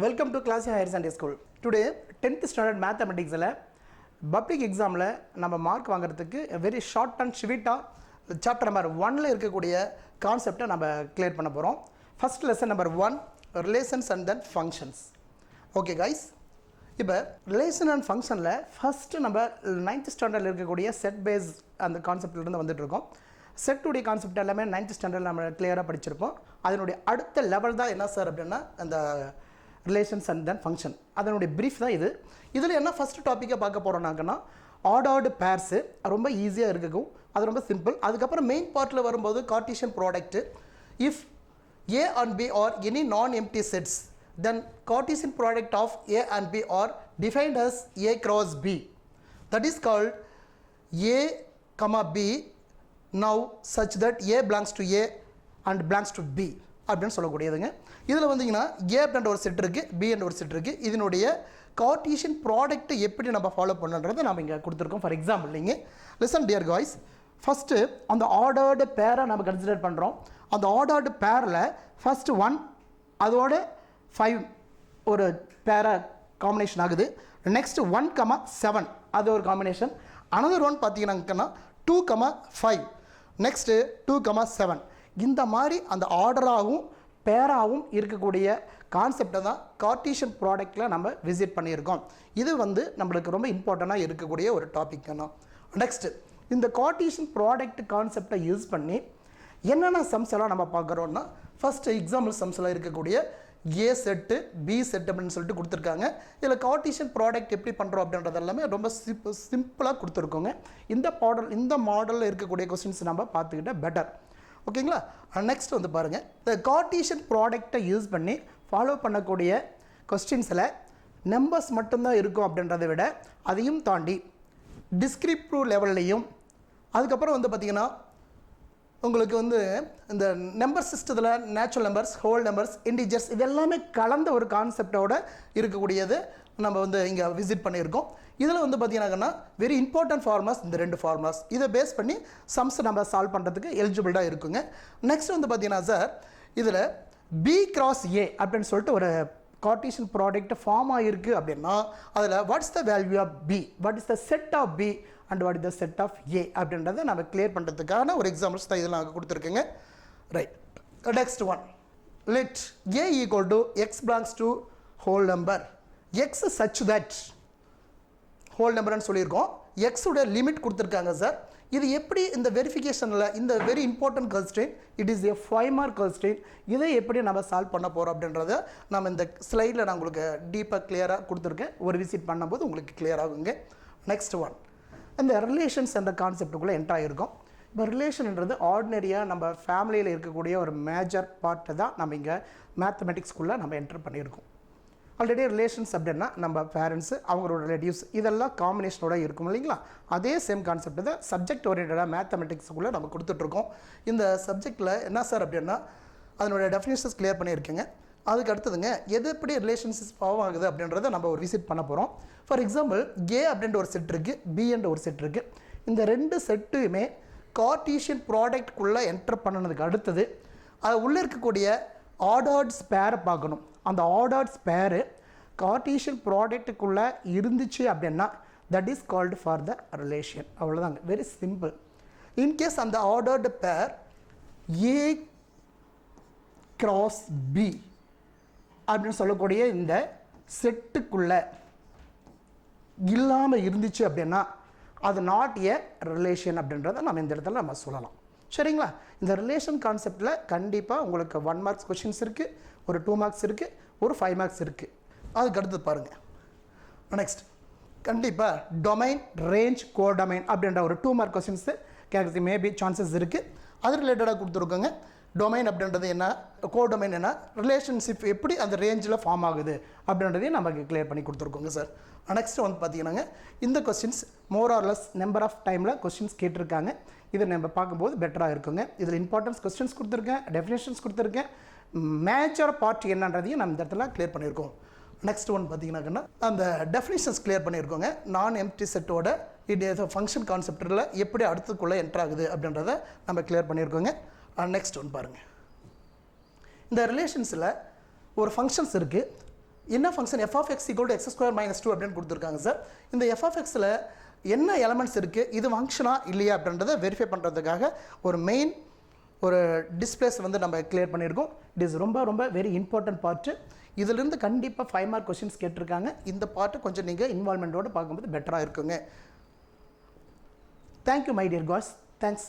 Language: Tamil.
Welcome to Classy Higher Sunday School. Today, 10th standard mathematics public exam நம்ம மார்க் வாங்குறதுக்கு very short and sweet chapter number 1ல இருக்கக்கூடிய கான்செப்ட்டை நம்ம கிளியர் பண்ண போறோம். First lesson number 1 relations and then functions. Okay guys. இப்போ relation and functionல first நம்ம 9th standardல இருக்கக்கூடிய set base அந்த கான்செப்ட்ல இருந்து வந்துட்டு இருக்கோம். செட் உடைய கான்செப்ட் எல்லாமே 9th ஸ்டாண்டர்டில் நம்ம கிளியராக படிச்சிருப்போம். அதனுடைய அடுத்த லெவல் தான் என்ன சார் அப்படின்னா அந்த ரிலேஷன்ஸ் அண்ட் தென் ஃபங்க்ஷன், அதனுடைய ப்ரீஃப் தான் இது. இதில் என்ன ஃபஸ்ட்டு டாப்பிக்கை பார்க்க போகிறோம்னாங்கன்னா ஆர்டர்டு பேர்ஸு ரொம்ப ஈஸியாக இருக்கும், அது ரொம்ப சிம்பிள். அதுக்கப்புறம் மெயின் பார்ட்டில் வரும்போது Cartesian product. If A and B are any non empty sets then Cartesian product of A and B are defined as A cross B, that is called A comma B now such that A belongs to A and belongs to B அப்படின்னு சொல்லக்கூடியதுங்க. இதில் வந்தீங்கன்னா ஏ அப்படின்ற ஒரு செட் இருக்குது, பி என்ற ஒரு செட் இருக்குது. இதனுடைய கார்ட்டீசியன் ப்ராடக்ட் எப்படி நம்ம ஃபாலோ பண்ணுறதை நம்ம இங்கே கொடுத்துருக்கோம். ஃபார் எக்ஸாம்பிள் நீங்கள் லிசன் டியர் காய்ஸ், ஃபஸ்ட்டு அந்த ஆர்டர்டு பேரை நம்ம கன்சிடர் பண்ணுறோம். அந்த ஆர்டர்டு பேரில் ஃபஸ்ட்டு 1 அதோட 5 ஒரு பேரை காம்பினேஷன் ஆகுது. நெக்ஸ்ட் 1,7 அது ஒரு காம்பினேஷன். அனதர் ஒன் பார்த்தீங்கன்னாக்கன்னா 2,5 நெக்ஸ்ட்டு 2,7 இந்த மாதிரி அந்த ஆர்டராகவும் பேராகவும் இருக்கக்கூடிய கான்செப்டை தான் கார்ட்டீசியன் ப்ராடக்டில் நம்ம விசிட் பண்ணியிருக்கோம். இது வந்து நம்மளுக்கு ரொம்ப இம்பார்ட்டண்ட்டாக இருக்கக்கூடிய ஒரு டாபிக்னா. நெக்ஸ்ட்டு இந்த கார்ட்டீசியன் ப்ராடக்ட் கான்செப்டை யூஸ் பண்ணி என்னென்ன சம்ஸ் எல்லாம் நம்ம பார்க்குறோன்னா, ஃபஸ்ட்டு எக்ஸாம்பிள் சம்ஸில் இருக்கக்கூடிய ஏ செட்டு பி செட் அப்படின்னு சொல்லிட்டு கொடுத்துருக்காங்க. இதில் கார்ட்டீசியன் ப்ராடக்ட் எப்படி பண்ணுறோம் அப்படின்றது எல்லாமே ரொம்ப சிம்பிளாக கொடுத்துருக்கோங்க. இந்த மாடலில் இருக்கக்கூடிய கொஸ்டின்ஸ் நம்ம பார்த்துக்கிட்ட பெட்டர். ஓகேங்களா? நெக்ஸ்ட் வந்து பாருங்கள், இந்த கார்ட்டீசியன் ப்ராடக்டை யூஸ் பண்ணி ஃபாலோ பண்ணக்கூடிய கொஸ்டின்ஸில் நம்பர்ஸ் மட்டும்தான் இருக்கும் அப்படின்றத விட அதையும் தாண்டி டிஸ்கிரிப்டிவ் லெவல்லையும் அதுக்கப்புறம் வந்து பார்த்திங்கன்னா உங்களுக்கு வந்து இந்த நம்பர் சிஸ்டத்தில் natural numbers, whole numbers, integers இது எல்லாமே கலந்த ஒரு கான்செப்டோடு இருக்கக்கூடியது நம்ம வந்து இங்கே விசிட் பண்ணியிருக்கோம். இதில் வந்து பார்த்தீங்கன்னாக்கன்னா வெரி இம்பார்ட்டன்ட் ஃபார்முலாஸ், இந்த 2 ஃபார்முலாஸ் இதை பேஸ் பண்ணி சம்ஸ் நம்ம சால்வ் பண்ணுறதுக்கு எலிஜிபிளாக இருக்குங்க. நெக்ஸ்ட் வந்து பார்த்தீங்கன்னா சார், இதில் பி கிராஸ் ஏ அப்படின்னு சொல்லிட்டு ஒரு கார்ட்டீசியன் ப்ராடக்ட் ஃபார்ம் ஆகிருக்கு அப்படின்னா அதில் what's the value of B, what is the set of B and what is the set of A அப்படின்றத நம்ம கிளியர் பண்ணுறதுக்கான ஒரு எக்ஸாம்பிள்ஸ் தான் இதெல்லாம் கொடுத்துருக்குங்க. Right, next one, let A equal to X belongs to whole number, X such that whole நம்பர்னு சொல்லியிருக்கோம். எக்ஸோட லிமிட் கொடுத்துருக்காங்க சார். இது எப்படி இந்த வெரிஃபிகேஷனில் இந்த very important question, it is a 5 mark question, இதை எப்படி நம்ம சால்வ் பண்ண போகிறோம் அப்படின்றத நம்ம இந்த ஸ்லைடில் நான் உங்களுக்கு டீப்பாக கிளியராக கொடுத்துருக்கேன். ஒரு விசிட் பண்ணும்போது உங்களுக்கு கிளியர் ஆகுங்க. நெக்ஸ்ட் ஒன், இந்த ரிலேஷன்ஸ் என்ற கான்செப்டுக்குள்ளே என்ட்ரு ஆகிருக்கும். இப்போ ரிலேஷன்ன்றது ஆர்டினரியாக நம்ம ஃபேமிலியில் இருக்கக்கூடிய ஒரு மேஜர் பார்ட்டை தான் நம்ம இங்கே மேத்தமெட்டிக்ஸ்குள்ளே நம்ம என்ட்ரு பண்ணியிருக்கோம். ஆல்ரெடி ரிலேஷன்ஸ் அப்படின்னா நம்ம பேரண்ட்ஸு, அவங்களோட ரிலேட்டிவ்ஸ் இதெல்லாம் காம்பினேஷனோட இருக்கும் இல்லைங்களா? அதே சேம் கான்செப்ட் தான் சப்ஜெக்ட் ஓரியன்டாக மேத்தமெட்டிக்ஸுக்குள்ளே நம்ம கொடுத்துட்ருக்கோம். இந்த சப்ஜெக்டில் என்ன சார் அப்படின்னா அதனுடைய டெஃபினேஷன்ஸ் கிளியர் பண்ணியிருக்கேங்க. அதுக்கு அடுத்ததுங்க எது எப்படி ரிலேஷன்ஷிப் ஃபார்ம் ஆகுது அப்படின்றத நம்ம ஒரு விசிட் பண்ண போகிறோம். ஃபார் எக்ஸாம்பிள் ஏ அப்படின்ற ஒரு செட் இருக்குது, பி என்ற ஒரு செட் இருக்குது. இந்த 2 செட்டுமே கார்ட்டீசியன் ப்ராடக்ட்குள்ளே என்டர் பண்ணினதுக்கு அடுத்தது அது உள்ளே இருக்கக்கூடிய ஆர்டர்ட்ஸ் பேரை பார்க்கணும். அந்த ஆர்டர்ட்ஸ் பேரு கார்ட்டீசியன் ப்ராடக்ட்டுக்குள்ளே இருந்துச்சு அப்படின்னா that is called for the relation. அவ்வளோதாங்க, வெரி சிம்பிள். இன்கேஸ் அந்த ஆர்டர்டு பேர் ஏ கிராஸ் பி அப்படின்னு சொல்லக்கூடிய இந்த செட்டுக்குள்ளே இல்லாமல் இருந்துச்சு அப்படின்னா அது நாட் ஏ ரிலேஷன் அப்படின்றத நம்ம இந்த இடத்துல நம்ம சொல்லலாம். சரிங்களா? இந்த ரிலேஷன் கான்செப்டில் கண்டிப்பாக உங்களுக்கு 1 மார்க்ஸ் கொஷின்ஸ் இருக்குது, ஒரு 2 மார்க்ஸ் இருக்குது, ஒரு 5 மார்க்ஸ் இருக்குது. அதுக்கு அடுத்து பாருங்கள். நெக்ஸ்ட் கண்டிப்பாக டொமைன், ரேஞ்ச், கோடொமைன் அப்படின்ற ஒரு 2 மார்க் கொஷின்ஸு கேட்குறது மேபி சான்சஸ் இருக்குது. அது ரிலேட்டடாக கொடுத்துருக்கோங்க. டொமைன் அப்படின்றது என்ன, கோடொமைன் என்ன, ரிலேஷன்ஷிப் எப்படி அந்த ரேஞ்சில் ஃபார்ம் ஆகுது அப்படின்றதையும் நமக்கு கிளியர் பண்ணி கொடுத்துருக்கோங்க சார். நெக்ஸ்ட் வந்து பார்த்தீங்கன்னாங்க இந்த questions more or less number of டைமில் கொஸ்டின்ஸ் கேட்டிருக்காங்க. இதை நம்ம பார்க்கும்போது பெட்டராக இருக்குங்க. இதில் இம்பார்ட்டன்ஸ் கொஸ்டின்ஸ் கொடுத்துருக்கேன், டெஃபினேஷன்ஸ் கொடுத்துருக்கேன், மேஜர் பார்ட் என்னன்றதையும் நம்ம இந்த இடத்துல கிளியர் பண்ணியிருக்கோம். நெக்ஸ்ட் ஒன் பார்த்தீங்கன்னாக்கன்னா அந்த டெஃபினேஷன்ஸ் கிளியர் பண்ணியிருக்கோங்க. நான் எம்டி செட்டோட இது ஃபங்க்ஷன் கான்செப்டில் எப்படி அடுத்துக்குள்ளே என்ட்ரு ஆகுது அப்படின்றத நம்ம கிளியர் பண்ணியிருக்கோங்க. நெக்ஸ்ட் ஒன் பாருங்கள், இந்த ரிலேஷன்ஸில் ஒரு ஃபங்க்ஷன்ஸ் இருக்குது, என்ன function f of x equal to x square minus 2 அப்படின்னு கொடுத்துருக்காங்க சார். இந்த f of xல என்ன எலமெண்ட்ஸ் இருக்குது, இது ஃபங்க்ஷனா இல்லையா அப்படின்றத வெரிஃபை பண்ணுறதுக்காக ஒரு டிஸ்பிளேஸ் வந்து நம்ம கிளியர் பண்ணியிருக்கோம். இட் இஸ் ரொம்ப ரொம்ப வெரி இம்பார்ட்டன்ட் பார்ட்டு. இதிலிருந்து கண்டிப்பாக 5 மார்க் கொஸ்டின்ஸ் கேட்டிருக்காங்க. இந்த பார்ட்டு கொஞ்சம் நீங்கள் இன்வால்மெண்ட்டோடு பார்க்கும்போது பெட்டராக இருக்குங்க. Thank you my dear guys. Thanks.